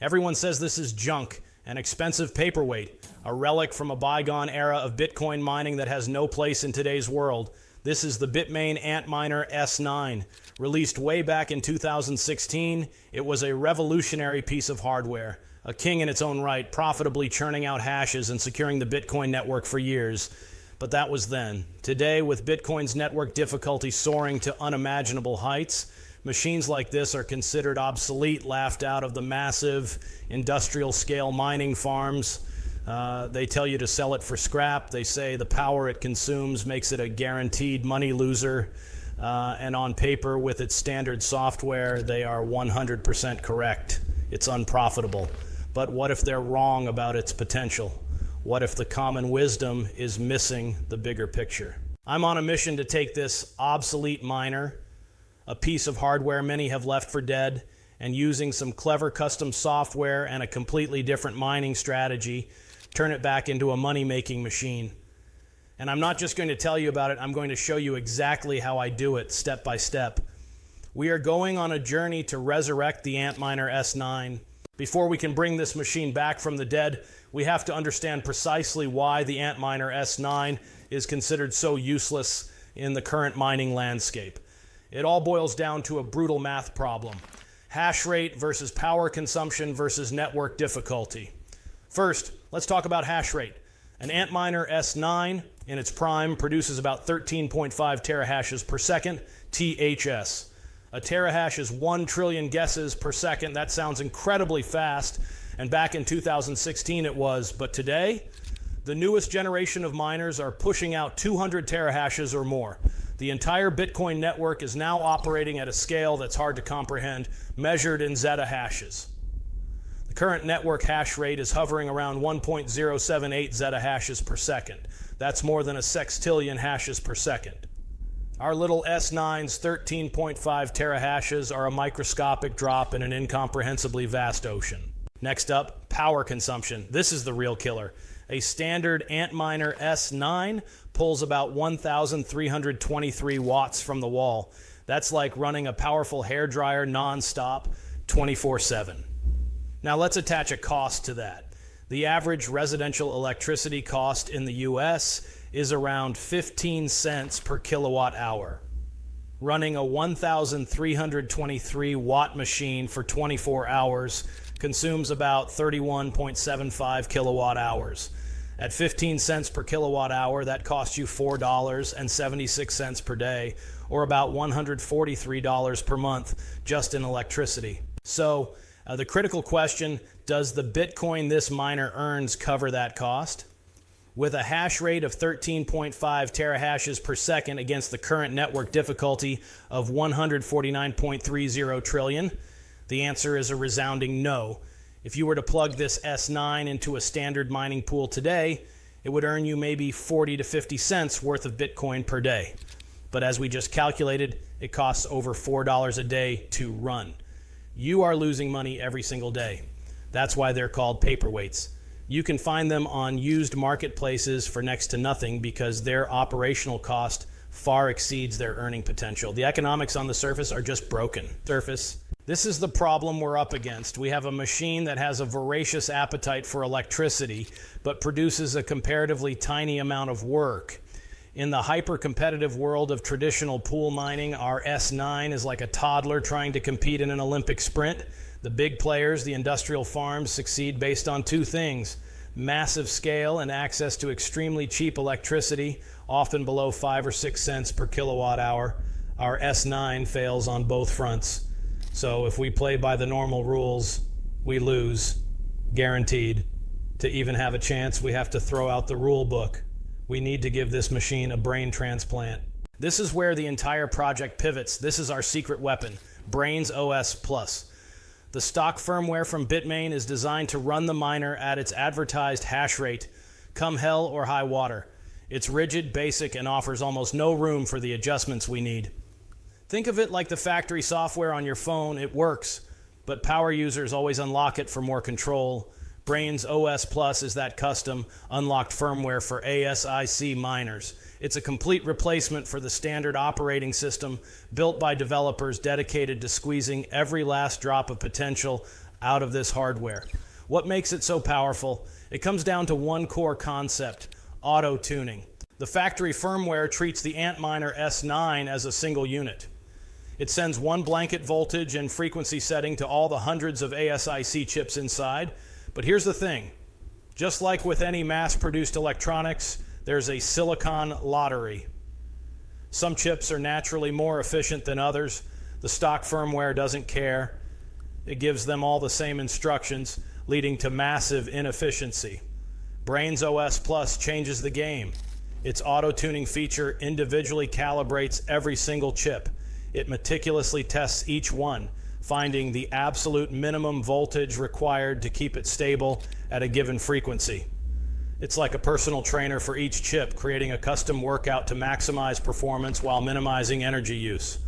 Everyone says this is junk, an expensive paperweight, a relic from a bygone era of Bitcoin mining that has no place in today's world. This is the Bitmain Antminer S9. Released way back in 2016, it was a revolutionary piece of hardware, a king in its own right, profitably churning out hashes and securing the Bitcoin network for years. But that was then. Today, with Bitcoin's network difficulty soaring to unimaginable heights, machines like this are considered obsolete, laughed out of the massive industrial-scale mining farms. They tell you to sell it for scrap. They say the power it consumes makes it a guaranteed money loser. And on paper, with its standard software, they are 100% correct. It's unprofitable. But what if they're wrong about its potential? What if the common wisdom is missing the bigger picture? I'm on a mission to take this obsolete miner, a piece of hardware many have left for dead, and using some clever custom software and a completely different mining strategy, turn it back into a money-making machine. And I'm not just going to tell you about it, I'm going to show you exactly how I do it, step by step. We are going on a journey to resurrect the Antminer S9. Before we can bring this machine back from the dead, we have to understand precisely why the Antminer S9 is considered so useless in the current mining landscape. It all boils down to a brutal math problem. Hash rate versus power consumption versus network difficulty. First, let's talk about hash rate. An Antminer S9 in its prime produces about 13.5 terahashes per second, THS. A terahash is 1 trillion guesses per second. That sounds incredibly fast, and back in 2016 it was, but today, the newest generation of miners are pushing out 200 terahashes or more. The entire Bitcoin network is now operating at a scale that's hard to comprehend, measured in zettahashes. The current network hash rate is hovering around 1.078 zettahashes per second. That's more than a sextillion hashes per second. Our little S9's 13.5 terahashes are a microscopic drop in an incomprehensibly vast ocean. Next up, power consumption. This is the real killer. A standard Antminer S9 pulls about 1,323 watts from the wall. That's like running a powerful hairdryer non-stop, 24/7. Now let's attach a cost to that. The average residential electricity cost in the US is around 15 cents per kilowatt hour. Running a 1,323 watt machine for 24 hours consumes about 31.75 kilowatt hours. At 15 cents per kilowatt hour, that costs you $4.76 per day, or about $143 per month just in electricity. So the critical question, does the Bitcoin this miner earns cover that cost? With a hash rate of 13.5 terahashes per second against the current network difficulty of 149.30 trillion, the answer is a resounding no. If you were to plug this S9 into a standard mining pool today, it would earn you maybe 40 to 50 cents worth of Bitcoin per day. But as we just calculated, it costs over $4 a day to run. You are losing money every single day. That's why they're called paperweights. You can find them on used marketplaces for next to nothing because their operational cost far exceeds their earning potential. The economics on the surface are just broken. This is the problem we're up against. We have a machine that has a voracious appetite for electricity, but produces a comparatively tiny amount of work. In the hyper-competitive world of traditional pool mining, our S9 is like a toddler trying to compete in an Olympic sprint. The big players, the industrial farms, succeed based on two things: massive scale and access to extremely cheap electricity, often below 5 or 6 cents per kilowatt hour. Our S9 fails on both fronts. So if we play by the normal rules, we lose, guaranteed. To even have a chance, we have to throw out the rule book. We need to give this machine a brain transplant. This is where the entire project pivots. This is our secret weapon, Braiins OS Plus. The stock firmware from Bitmain is designed to run the miner at its advertised hash rate, come hell or high water. It's rigid, basic, and offers almost no room for the adjustments we need. Think of it like the factory software on your phone. It works, but power users always unlock it for more control. Braiins OS Plus is that custom, unlocked firmware for ASIC miners. It's a complete replacement for the standard operating system built by developers dedicated to squeezing every last drop of potential out of this hardware. What makes it so powerful? It comes down to one core concept: auto-tuning. The factory firmware treats the Antminer S9 as a single unit. It sends one blanket voltage and frequency setting to all the hundreds of ASIC chips inside. But here's the thing. Just like with any mass-produced electronics, there's a silicon lottery. Some chips are naturally more efficient than others. The stock firmware doesn't care. It gives them all the same instructions, leading to massive inefficiency. Braiins OS Plus changes the game. Its auto-tuning feature individually calibrates every single chip. It meticulously tests each one, finding the absolute minimum voltage required to keep it stable at a given frequency. It's like a personal trainer for each chip, creating a custom workout to maximize performance while minimizing energy use.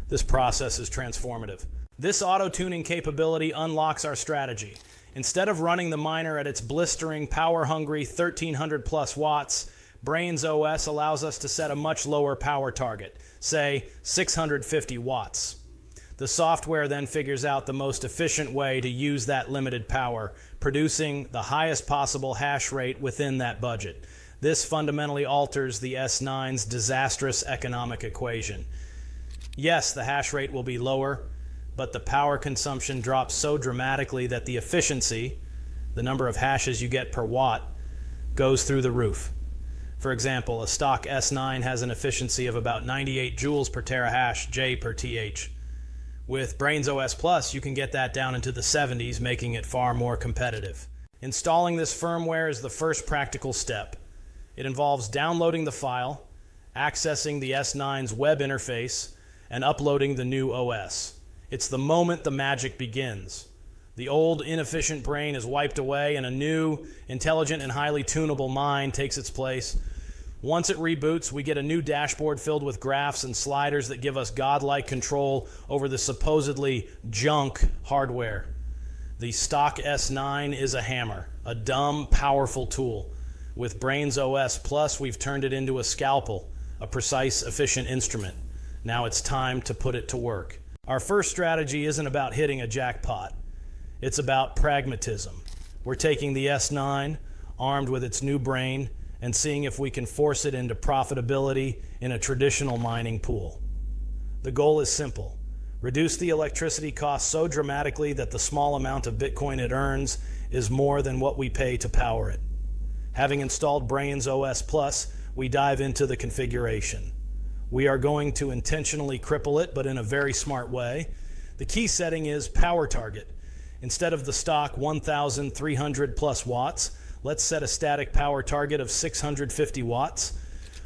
This process is transformative. This auto-tuning capability unlocks our strategy. Instead of running the miner at its blistering, power-hungry 1300 plus watts, Braiins OS allows us to set a much lower power target, say 650 watts. The software then figures out the most efficient way to use that limited power, producing the highest possible hash rate within that budget. This fundamentally alters the S9's disastrous economic equation. Yes, the hash rate will be lower, but the power consumption drops so dramatically that the efficiency, the number of hashes you get per watt, goes through the roof. For example, a stock S9 has an efficiency of about 98 joules per terahash, J per TH. With Braiins OS Plus, you can get that down into the 70s, making it far more competitive. Installing this firmware is the first practical step. It involves downloading the file, accessing the S9's web interface, and uploading the new OS. It's the moment the magic begins. The old, inefficient brain is wiped away and a new, intelligent, and highly tunable mind takes its place. Once it reboots, we get a new dashboard filled with graphs and sliders that give us godlike control over the supposedly junk hardware. The stock S9 is a hammer, a dumb, powerful tool. With Braiins OS Plus, we've turned it into a scalpel, a precise, efficient instrument. Now it's time to put it to work. Our first strategy isn't about hitting a jackpot. It's about pragmatism. We're taking the S9, armed with its new brain, and seeing if we can force it into profitability in a traditional mining pool. The goal is simple. Reduce the electricity cost so dramatically that the small amount of Bitcoin it earns is more than what we pay to power it. Having installed Braiins OS Plus, we dive into the configuration. We are going to intentionally cripple it, but in a very smart way. The key setting is power target. Instead of the stock 1,300 plus watts, let's set a static power target of 650 watts.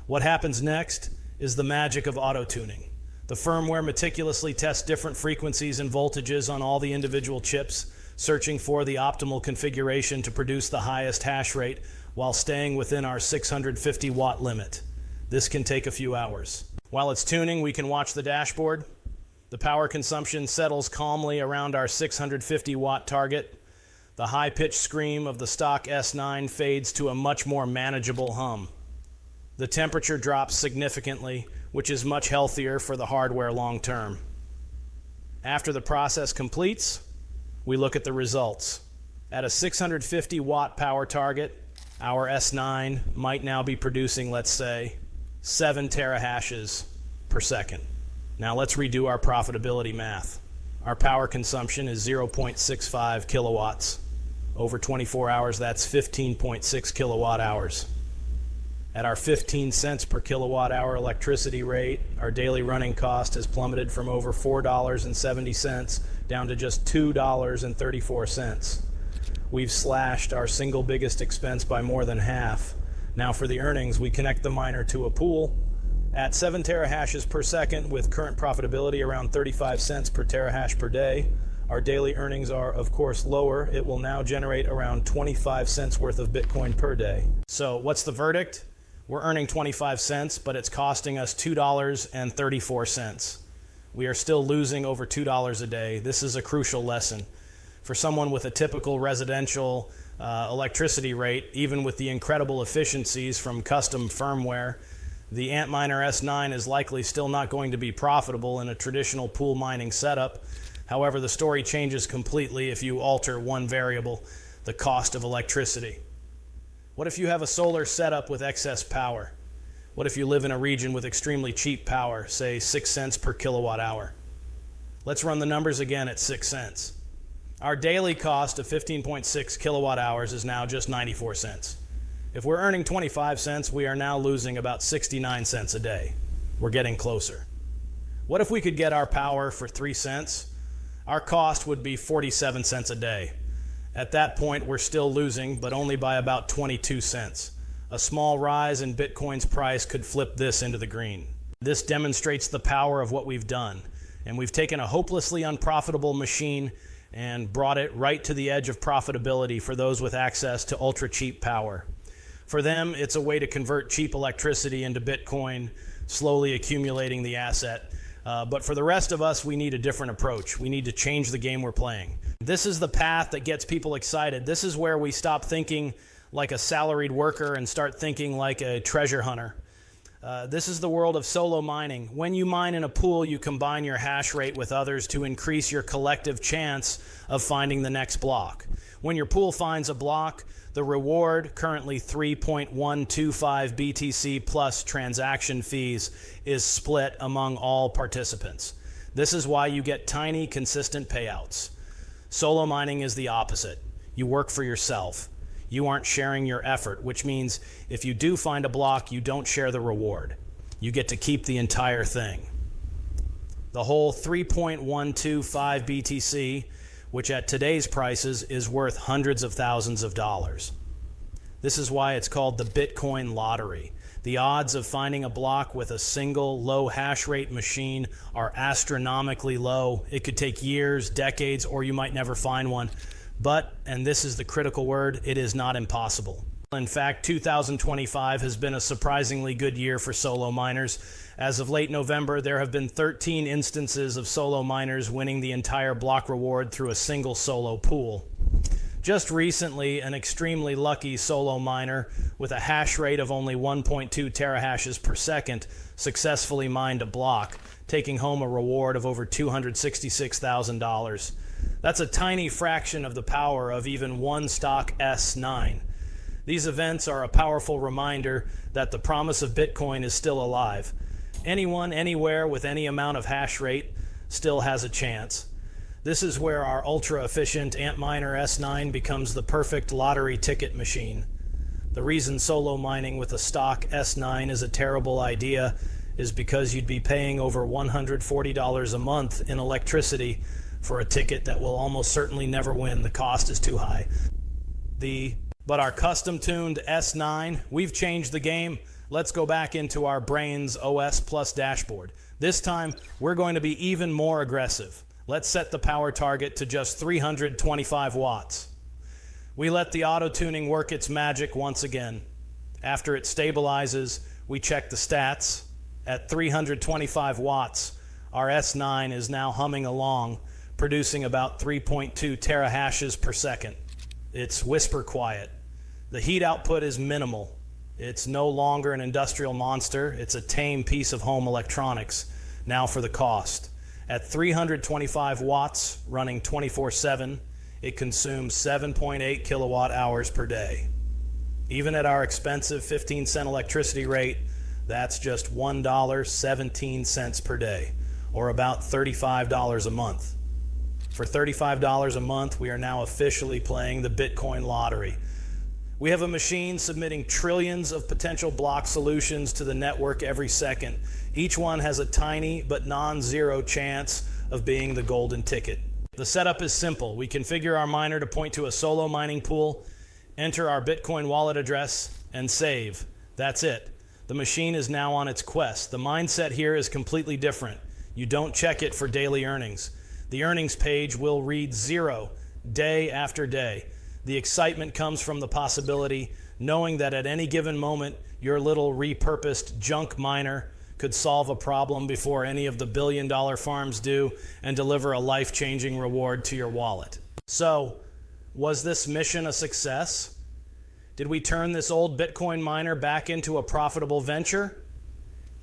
What happens next is the magic of auto-tuning. The firmware meticulously tests different frequencies and voltages on all the individual chips, searching for the optimal configuration to produce the highest hash rate while staying within our 650 watt limit. This can take a few hours. While it's tuning, we can watch the dashboard. The power consumption settles calmly around our 650 watt target. The high-pitched scream of the stock S9 fades to a much more manageable hum. The temperature drops significantly, which is much healthier for the hardware long term. After the process completes, we look at the results. At a 650 watt power target, our S9 might now be producing, let's say, 7 terahashes per second. Now let's redo our profitability math. Our power consumption is 0.65 kilowatts. Over 24 hours, that's 15.6 kilowatt hours. At our 15 cents per kilowatt hour electricity rate, our daily running cost has plummeted from over $4.70 down to just $2.34. We've slashed our single biggest expense by more than half. Now for the earnings, we connect the miner to a pool. At 7 terahashes per second, with current profitability around 35 cents per terahash per day, our daily earnings are, of course, lower. It will now generate around 25 cents worth of Bitcoin per day. So what's the verdict? We're earning 25 cents, but it's costing us $2.34. We are still losing over $2 a day. This is a crucial lesson. For someone with a typical residential electricity rate, even with the incredible efficiencies from custom firmware, the Antminer S9 is likely still not going to be profitable in a traditional pool mining setup. However, the story changes completely if you alter one variable, the cost of electricity. What if you have a solar setup with excess power? What if you live in a region with extremely cheap power, say 6 cents per kilowatt hour? Let's run the numbers again at 6 cents. Our daily cost of 15.6 kilowatt hours is now just 94 cents. If we're earning 25 cents, we are now losing about 69 cents a day. We're getting closer. What if we could get our power for 3 cents? Our cost would be 47 cents a day. At that point, we're still losing, but only by about 22 cents. A small rise in Bitcoin's price could flip this into the green. This demonstrates the power of what we've done. And we've taken a hopelessly unprofitable machine and brought it right to the edge of profitability for those with access to ultra cheap power. For them, it's a way to convert cheap electricity into Bitcoin, slowly accumulating the asset. But for the rest of us, we need a different approach. We need to change the game we're playing. This is the path that gets people excited. This is where we stop thinking like a salaried worker and start thinking like a treasure hunter. This is the world of solo mining. When you mine in a pool, you combine your hash rate with others to increase your collective chance of finding the next block. When your pool finds a block, the reward, currently 3.125 BTC plus transaction fees, is split among all participants. This is why you get tiny, consistent payouts. Solo mining is the opposite. You work for yourself. You aren't sharing your effort, which means if you do find a block, you don't share the reward. You get to keep the entire thing. The whole 3.125 BTC, which at today's prices is worth hundreds of thousands of dollars. This is why it's called the Bitcoin lottery. The odds of finding a block with a single low hash rate machine are astronomically low. It could take years, decades, or you might never find one. But, and this is the critical word, it is not impossible. In fact, 2025 has been a surprisingly good year for solo miners. As of late November, there have been 13 instances of solo miners winning the entire block reward through a single solo pool. Just recently, an extremely lucky solo miner with a hash rate of only 1.2 terahashes per second successfully mined a block, taking home a reward of over $266,000. That's a tiny fraction of the power of even one stock S9. These events are a powerful reminder that the promise of Bitcoin is still alive. Anyone, anywhere with any amount of hash rate still has a chance. This is where our ultra-efficient Antminer S9 becomes the perfect lottery ticket machine. The reason solo mining with a stock S9 is a terrible idea is because you'd be paying over $140 a month in electricity for a ticket that will almost certainly never win. The cost is too high. But our custom-tuned S9, we've changed the game. Let's go back into our Braiins OS Plus dashboard. This time, we're going to be even more aggressive. Let's set the power target to just 325 watts. We let the auto-tuning work its magic once again. After it stabilizes, we check the stats. At 325 watts, our S9 is now humming along, producing about 3.2 terahashes per second. It's whisper quiet. The heat output is minimal. It's no longer an industrial monster. It's a tame piece of home electronics. Now for the cost. At 325 watts, running 24/7, it consumes 7.8 kilowatt hours per day. Even at our expensive 15-cent electricity rate, that's just $1.17 per day, or about $35 a month. For $35 a month, we are now officially playing the Bitcoin lottery. We have a machine submitting trillions of potential block solutions to the network every second. Each one has a tiny but non-zero chance of being the golden ticket. The setup is simple. We configure our miner to point to a solo mining pool, enter our Bitcoin wallet address, and save. That's it. The machine is now on its quest. The mindset here is completely different. You don't check it for daily earnings. The earnings page will read 0 day after day. The excitement comes from the possibility, knowing that at any given moment, your little repurposed junk miner could solve a problem before any of the billion-dollar farms do and deliver a life-changing reward to your wallet. So, was this mission a success? Did we turn this old Bitcoin miner back into a profitable venture?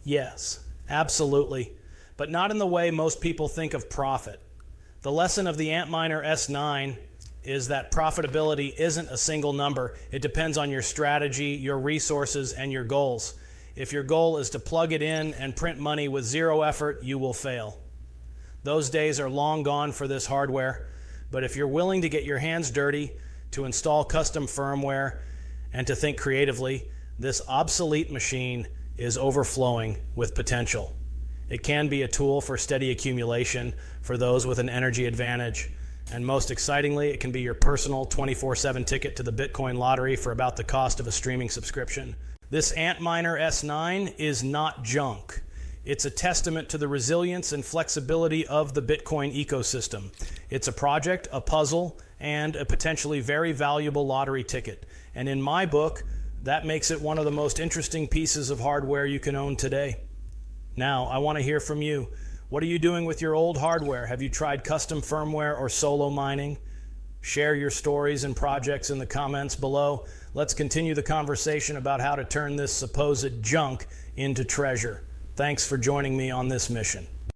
Yes, absolutely, but not in the way most people think of profit. The lesson of the Antminer S9 is that profitability isn't a single number. It depends on your strategy, your resources, and your goals. If your goal is to plug it in and print money with zero effort, you will fail. Those days are long gone for this hardware, but if you're willing to get your hands dirty, to install custom firmware, and to think creatively, this obsolete machine is overflowing with potential. It can be a tool for steady accumulation for those with an energy advantage. And most excitingly, it can be your personal 24/7 ticket to the Bitcoin lottery for about the cost of a streaming subscription. This Antminer S9 is not junk. It's a testament to the resilience and flexibility of the Bitcoin ecosystem. It's a project, a puzzle, and a potentially very valuable lottery ticket. And in my book, that makes it one of the most interesting pieces of hardware you can own today. Now, I want to hear from you. What are you doing with your old hardware? Have you tried custom firmware or solo mining? Share your stories and projects in the comments below. Let's continue the conversation about how to turn this supposed junk into treasure. Thanks for joining me on this mission.